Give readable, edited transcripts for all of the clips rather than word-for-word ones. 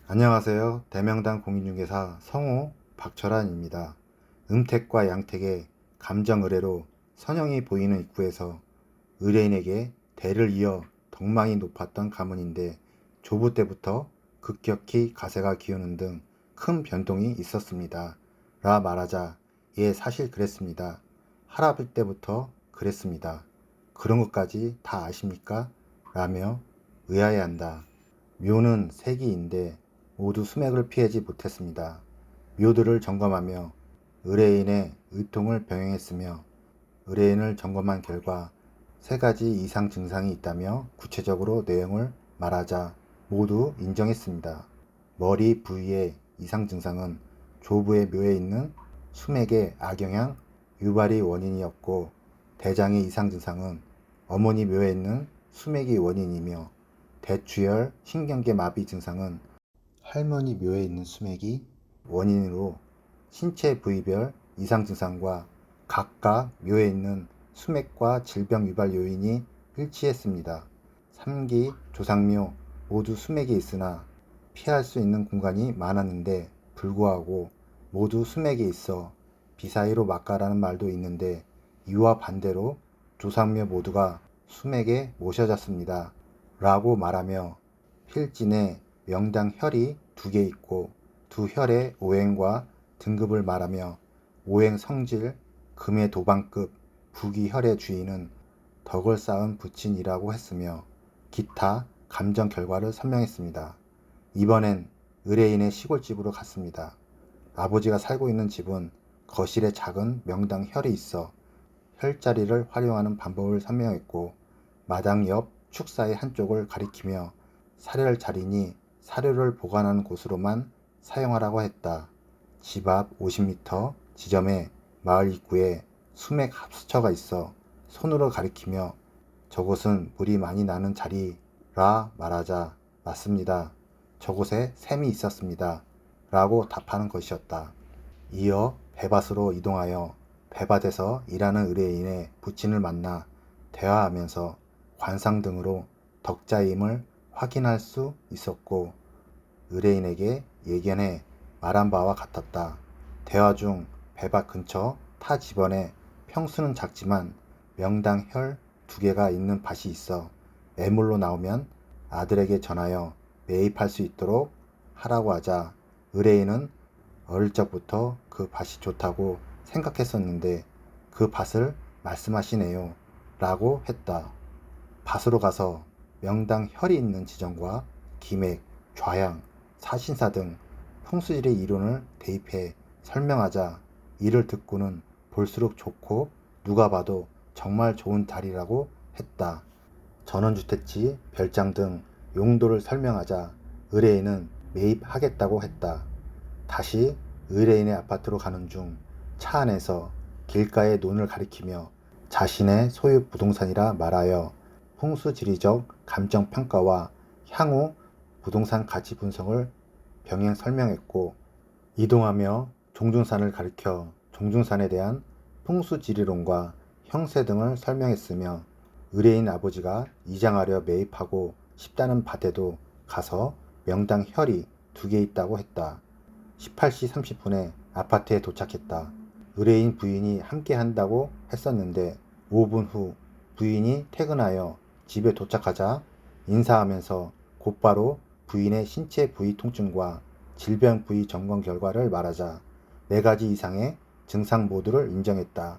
안녕하세요. 대명당 공인중개사 성우 박철환입니다. 음택과 양택의 감정 의뢰로 선형이 보이는 입구에서 의뢰인에게 대를 이어 덕망이 높았던 가문인데 조부 때부터 급격히 가세가 기우는 등 큰 변동이 있었습니다. 라 말하자 예 사실 그랬습니다. 할아버지 때부터 그랬습니다. 그런 것까지 다 아십니까? 라며 의아해한다. 묘는 세기인데 모두 수맥을 피하지 못했습니다. 묘들을 점검하며 의뢰인의 의통을 병행했으며 의뢰인을 점검한 결과 3가지 이상 증상이 있다며 구체적으로 내용을 말하자 모두 인정했습니다. 머리 부위의 이상 증상은 조부의 묘에 있는 수맥의 악영향 유발이 원인이었고, 대장의 이상 증상은 어머니 묘에 있는 수맥이 원인이며, 대추열 신경계 마비 증상은 할머니 묘에 있는 수맥이 원인으로 신체 부위별 이상 증상과 각각 묘에 있는 수맥과 질병 유발 요인이 일치했습니다. 3기 조상묘 모두 수맥이 있으나 피할 수 있는 공간이 많았는데 불구하고 모두 수맥이 있어 비사이로 막가라는 말도 있는데, 이와 반대로 조상묘 모두가 수맥에 모셔졌습니다. 라고 말하며 필진에 명당 혈이 2개 있고 두 혈의 오행과 등급을 말하며 오행 성질, 금의 도방급, 부기 혈의 주인은 덕을 쌓은 부친이라고 했으며 기타 감정 결과를 설명했습니다. 이번엔 의뢰인의 시골집으로 갔습니다. 아버지가 살고 있는 집은 거실에 작은 명당 혈이 있어 혈자리를 활용하는 방법을 설명했고, 마당 옆 축사의 한쪽을 가리키며 사료를 자리니 사료를 보관하는 곳으로만 사용하라고 했다. 집 앞 50m 지점에 마을 입구에 수맥 합수처가 있어 손으로 가리키며 저곳은 물이 많이 나는 자리라 말하자 맞습니다. 저곳에 샘이 있었습니다. 라고 답하는 것이었다. 이어 배밭으로 이동하여 배밭에서 일하는 의뢰인의 부친을 만나 대화하면서 관상 등으로 덕자임을 확인할 수 있었고, 의뢰인에게 예견해 말한 바와 같았다. 대화 중 배밭 근처 타 집안에 평수는 작지만 명당 혈 2개가 있는 밭이 있어 매물로 나오면 아들에게 전하여 매입할 수 있도록 하라고 하자 의뢰인은 어릴 적부터 그 밭이 좋다고 생각했었는데 그 밭을 말씀하시네요. 라고 했다. 밭으로 가서 명당 혈이 있는 지점과 기맥, 좌향, 사신사 등 풍수지리 이론을 대입해 설명하자 이를 듣고는 볼수록 좋고 누가 봐도 정말 좋은 자리라고 했다. 전원주택지, 별장 등 용도를 설명하자 의뢰인은 매입하겠다고 했다. 다시 의뢰인의 아파트로 가는 중 차 안에서 길가의 논을 가리키며 자신의 소유 부동산이라 말하여 풍수지리적 감정평가와 향후 부동산 가치 분석을 병행 설명했고, 이동하며 종중산을 가리켜 종중산에 대한 풍수지리론과 형세 등을 설명했으며, 의뢰인 아버지가 이장하려 매입하고 싶다는 밭에도 가서 명당 혈이 2개 있다고 했다. 18시 30분에 아파트에 도착했다. 의뢰인 부인이 함께 한다고 했었는데 5분 후 부인이 퇴근하여 집에 도착하자 인사하면서 곧바로 부인의 신체 부위 통증과 질병 부위 점검 결과를 말하자 4가지 이상의 증상 모두를 인정했다.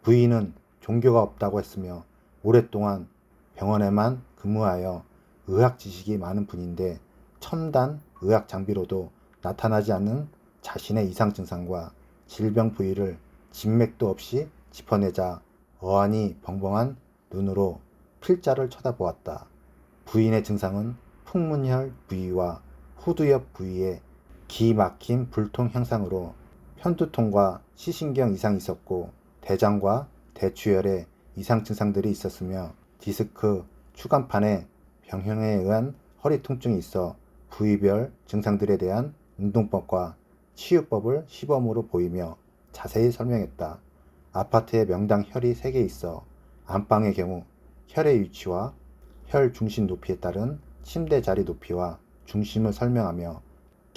부인은 종교가 없다고 했으며 오랫동안 병원에만 근무하여 의학 지식이 많은 분인데 첨단 의학 장비로도 나타나지 않는 자신의 이상 증상과 질병 부위를 진맥도 없이 짚어내자 어안이 벙벙한 눈으로 필자를 쳐다보았다. 부인의 증상은 풍문혈 부위와 후두엽 부위에 기 막힘 불통 현상으로 편두통과 시신경 이상이 있었고, 대장과 대추열에 이상 증상들이 있었으며 디스크, 추간판에 병형에 의한 허리 통증이 있어 부위별 증상들에 대한 운동법과 치유법을 시범으로 보이며 자세히 설명했다. 아파트에 명당 혈이 3개 있어 안방의 경우 혈의 위치와 혈 중심 높이에 따른 침대 자리 높이와 중심을 설명하며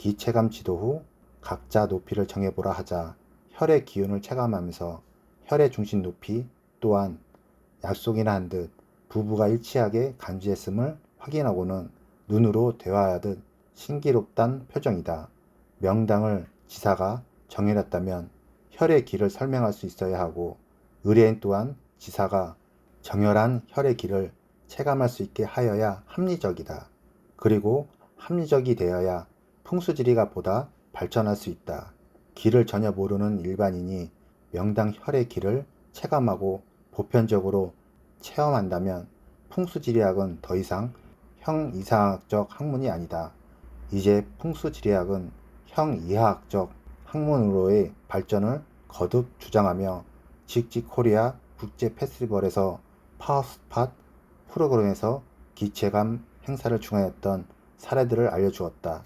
기체감 지도 후 각자 높이를 정해보라 하자 혈의 기운을 체감하면서 혈의 중심 높이 또한 약속이나 한 듯 부부가 일치하게 간주했음을 확인하고는 눈으로 대화하듯 신기롭단 표정이다. 명당을 지사가 정해놨다면 혈의 길을 설명할 수 있어야 하고 의뢰인 또한 지사가 정열한 혈의 길을 체감할 수 있게 하여야 합리적이다. 그리고 합리적이 되어야 풍수지리가 보다 발전할 수 있다. 길을 전혀 모르는 일반인이 명당 혈의 길을 체감하고 보편적으로 체험한다면 풍수지리학은 더 이상 형이상학적 학문이 아니다. 이제 풍수지리학은 형이하학적 학문으로의 발전을 거듭 주장하며 직직코리아 국제 페스티벌에서 파워스팟 프로그램에서 기체감 행사를 중화했던 사례들을 알려주었다.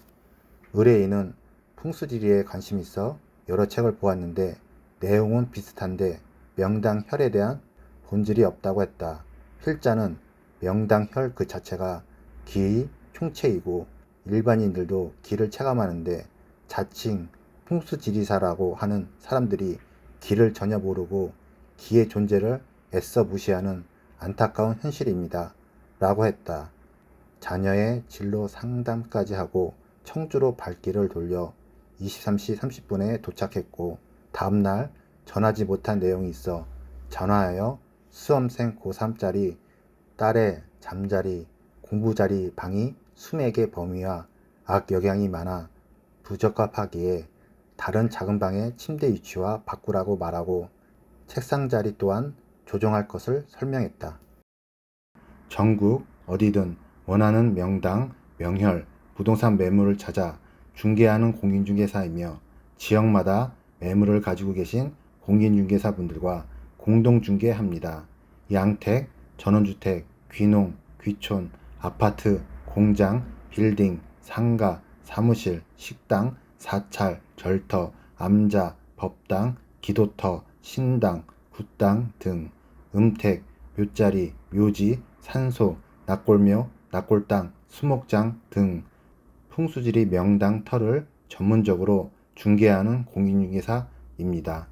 의뢰인은 풍수지리에 관심이 있어 여러 책을 보았는데 내용은 비슷한데 명당혈에 대한 본질이 없다고 했다. 필자는 명당혈 그 자체가 기의 흉체이고 일반인들도 기를 체감하는데 자칭 풍수지리사라고 하는 사람들이 기를 전혀 모르고 기의 존재를 애써 무시하는 안타까운 현실입니다. 라고 했다. 자녀의 진로 상담까지 하고 청주로 발길을 돌려 23시 30분에 도착했고 다음날 전하지 못한 내용이 있어 전화하여 수험생 고3짜리 딸의 잠자리, 공부자리 방이 수맥의 범위와 악영향이 많아 부적합하기에 다른 작은 방의 침대 위치와 바꾸라고 말하고 책상 자리 또한 조정할 것을 설명했다. 전국 어디든 원하는 명당, 명혈, 부동산 매물을 찾아 중개하는 공인중개사이며 지역마다 매물을 가지고 계신 공인중개사분들과 공동중개합니다. 양택, 전원주택, 귀농, 귀촌, 아파트, 공장, 빌딩, 상가, 사무실, 식당, 사찰, 절터, 암자, 법당, 기도터, 신당, 굿당 등 음택, 묘자리, 묘지, 산소, 납골묘, 납골당, 수목장 등 풍수지리 명당 터를 전문적으로 중개하는 공인중개사입니다.